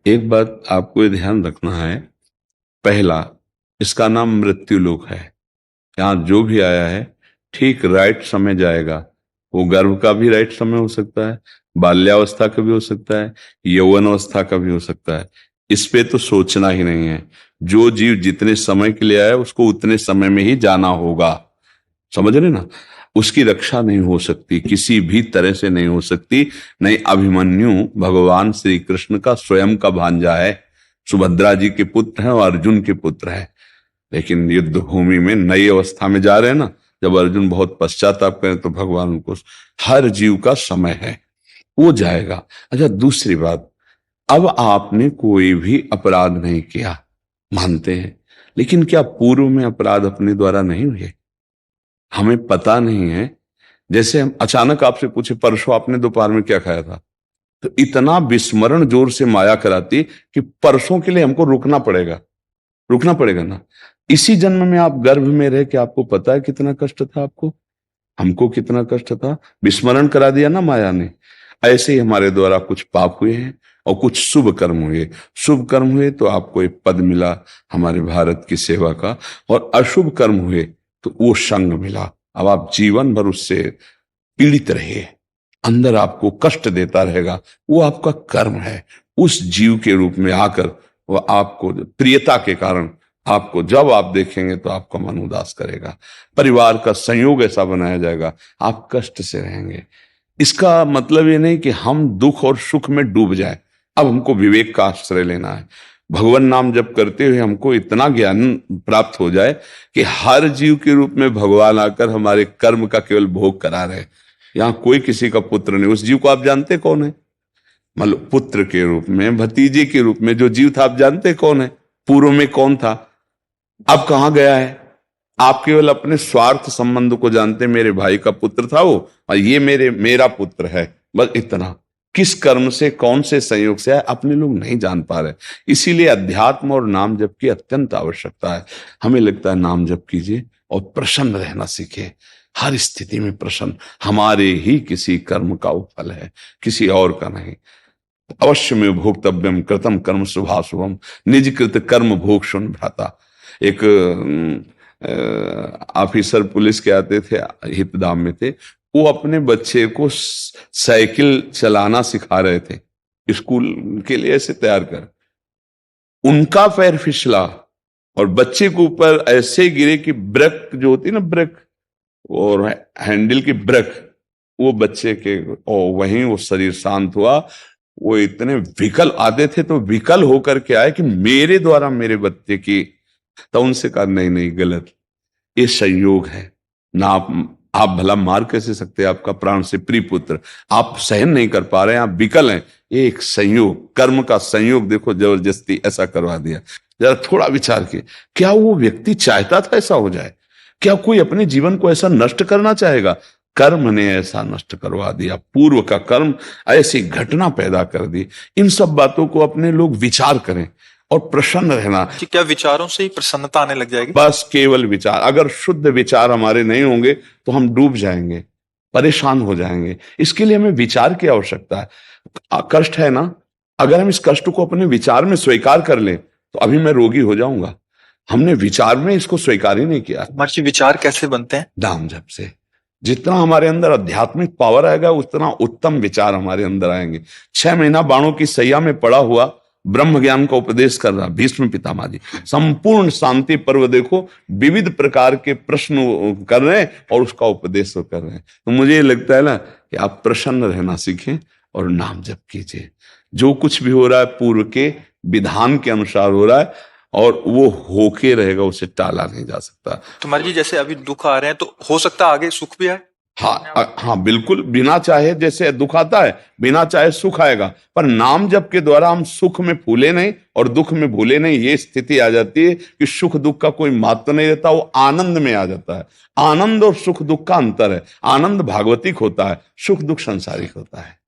एक बात आपको ये ध्यान रखना है। पहला, इसका नाम मृत्यु लोक है। यहाँ जो भी आया है ठीक राइट समय जाएगा। वो गर्भ का भी राइट समय हो सकता है, बाल्यावस्था का भी हो सकता है, यौवन अवस्था का भी हो सकता है। इस पे तो सोचना ही नहीं है। जो जीव जितने समय के लिए आया उसको उतने समय में ही जाना होगा। समझ रहे ना? उसकी रक्षा नहीं हो सकती, किसी भी तरह से नहीं हो सकती। नहीं, अभिमन्यु भगवान श्री कृष्ण का स्वयं का भांजा है, सुभद्रा जी के पुत्र हैं और अर्जुन के पुत्र हैं। लेकिन युद्ध भूमि में नई अवस्था में जा रहे हैं ना, जब अर्जुन बहुत पश्चाताप करें तो भगवान उनको, हर जीव का समय है, वो जाएगा। अच्छा, दूसरी बात, अब आपने कोई भी अपराध नहीं किया, मानते हैं, लेकिन क्या पूर्व में अपराध अपने द्वारा नहीं हुए? हमें पता नहीं है। जैसे हम अचानक आपसे पूछे परसों आपने दोपहर में क्या खाया था, तो इतना विस्मरण जोर से माया कराती कि परसों के लिए हमको रुकना पड़ेगा ना। इसी जन्म में आप गर्भ में रह के आपको पता है कितना कष्ट था आपको, हमको कितना कष्ट था, विस्मरण करा दिया ना माया ने। ऐसे ही हमारे द्वारा कुछ पाप हुए हैं और कुछ शुभ कर्म हुए। शुभ कर्म हुए तो आपको एक पद मिला हमारे भारत की सेवा का, और अशुभ कर्म हुए तो वो संग मिला। अब आप जीवन भर उससे पीड़ित रहे, अंदर आपको कष्ट देता रहेगा। वो आपका कर्म है। उस जीव के रूप में आकर वो आपको प्रियता के कारण आपको जब आप देखेंगे तो आपका मन उदास करेगा। परिवार का संयोग ऐसा बनाया जाएगा, आप कष्ट से रहेंगे। इसका मतलब ये नहीं कि हम दुख और सुख में डूब जाए। अब हमको विवेक का आश्रय लेना है। भगवान नाम जप करते हुए हमको इतना ज्ञान प्राप्त हो जाए कि हर जीव के रूप में भगवान आकर हमारे कर्म का केवल भोग करा रहे। यहाँ कोई किसी का पुत्र नहीं। उस जीव को आप जानते कौन है? मतलब पुत्र के रूप में, भतीजे के रूप में जो जीव था, आप जानते कौन है? पूर्व में कौन था, अब कहां गया है? आप केवल अपने स्वार्थ संबंध को जानते, मेरे भाई का पुत्र था वो और ये मेरा पुत्र है, बस इतना। किस कर्म से, कौन से संयोग से है, अपने लोग नहीं जान पा रहे। इसीलिए अध्यात्म और नाम जप की अत्यंत आवश्यकता है। हमें लगता है नाम जप कीजिए और प्रसन्न रहना सीखे, हर स्थिति में प्रसन्न। हमारे ही किसी कर्म का वो फल है, किसी और का नहीं। अवश्य में भोक्तव्यम कृतम कर्म शुभाशुभम, निज कृत कर्म भोग सुन भ्राता। एक ऑफिसर पुलिस के आते थे, हितधाम में थे, वो अपने बच्चे को साइकिल चलाना सिखा रहे थे, स्कूल के लिए ऐसे तैयार कर। उनका पैर फिसला और बच्चे के ऊपर ऐसे गिरे कि ब्रेक जो होती ना, ब्रेक और हैंडल की ब्रेक, वो बच्चे के, और वहीं वो शरीर शांत हुआ। वो इतने विकल आते थे तो विकल होकर के आए कि मेरे द्वारा मेरे बच्चे की, तो उनसे कहा नहीं नहीं गलत, ये संयोग है ना। आप भला मार कैसे सकते हैं आपका प्राण से प्रिय पुत्र? आप सहन नहीं कर पा रहे हैं, आप विकल हैं। ये एक संयोग, कर्म का संयोग देखो, जबरदस्ती ऐसा करवा दिया। जरा थोड़ा विचार किए, क्या वो व्यक्ति चाहता था ऐसा हो जाए? क्या कोई अपने जीवन को ऐसा नष्ट करना चाहेगा? कर्म ने ऐसा नष्ट करवा दिया, पूर्व का कर्म ऐसी घटना पैदा कर दी। इन सब बातों को अपने लोग विचार करें और प्रसन्न रहना। कि क्या विचारों से ही प्रसन्नता आने लग जाएगी? बस केवल विचार, अगर शुद्ध विचार हमारे नहीं होंगे तो हम डूब जाएंगे, परेशान हो जाएंगे। इसके लिए हमें विचार की आवश्यकता है। कष्ट है ना, अगर हम इस कष्ट को अपने विचार में स्वीकार कर लें तो अभी मैं रोगी हो जाऊंगा। हमने विचार में इसको स्वीकार ही नहीं किया। महर्षि, विचार कैसे बनते हैं? नाम जप से। जितना हमारे अंदर आध्यात्मिक पावर आएगा उतना उत्तम विचार हमारे अंदर आएंगे। 6 महीना बाणों की सैया में पड़ा हुआ ब्रह्म ज्ञान का उपदेश कर रहा भीष्म पितामह जी, संपूर्ण शांति पर्व देखो, विविध प्रकार के प्रश्न कर रहे हैं और उसका उपदेश कर रहे हैं। तो मुझे ये लगता है ना कि आप प्रसन्न रहना सीखें और नाम जप कीजिए। जो कुछ भी हो रहा है पूर्व के विधान के अनुसार हो रहा है और वो होके रहेगा, उसे टाला नहीं जा सकता। तो महर्षि जी, जैसे अभी दुख आ रहे हैं तो हो सकता है आगे सुख भी आए? हाँ बिल्कुल, बिना चाहे जैसे दुख आता है, बिना चाहे सुख आएगा। पर नाम जप के द्वारा हम सुख में फूले नहीं और दुख में भूले नहीं। ये स्थिति आ जाती है कि सुख दुख का कोई महत्व नहीं रहता, वो आनंद में आ जाता है। आनंद और सुख दुख का अंतर है। आनंद भागवतिक होता है, सुख दुख सांसारिक होता है।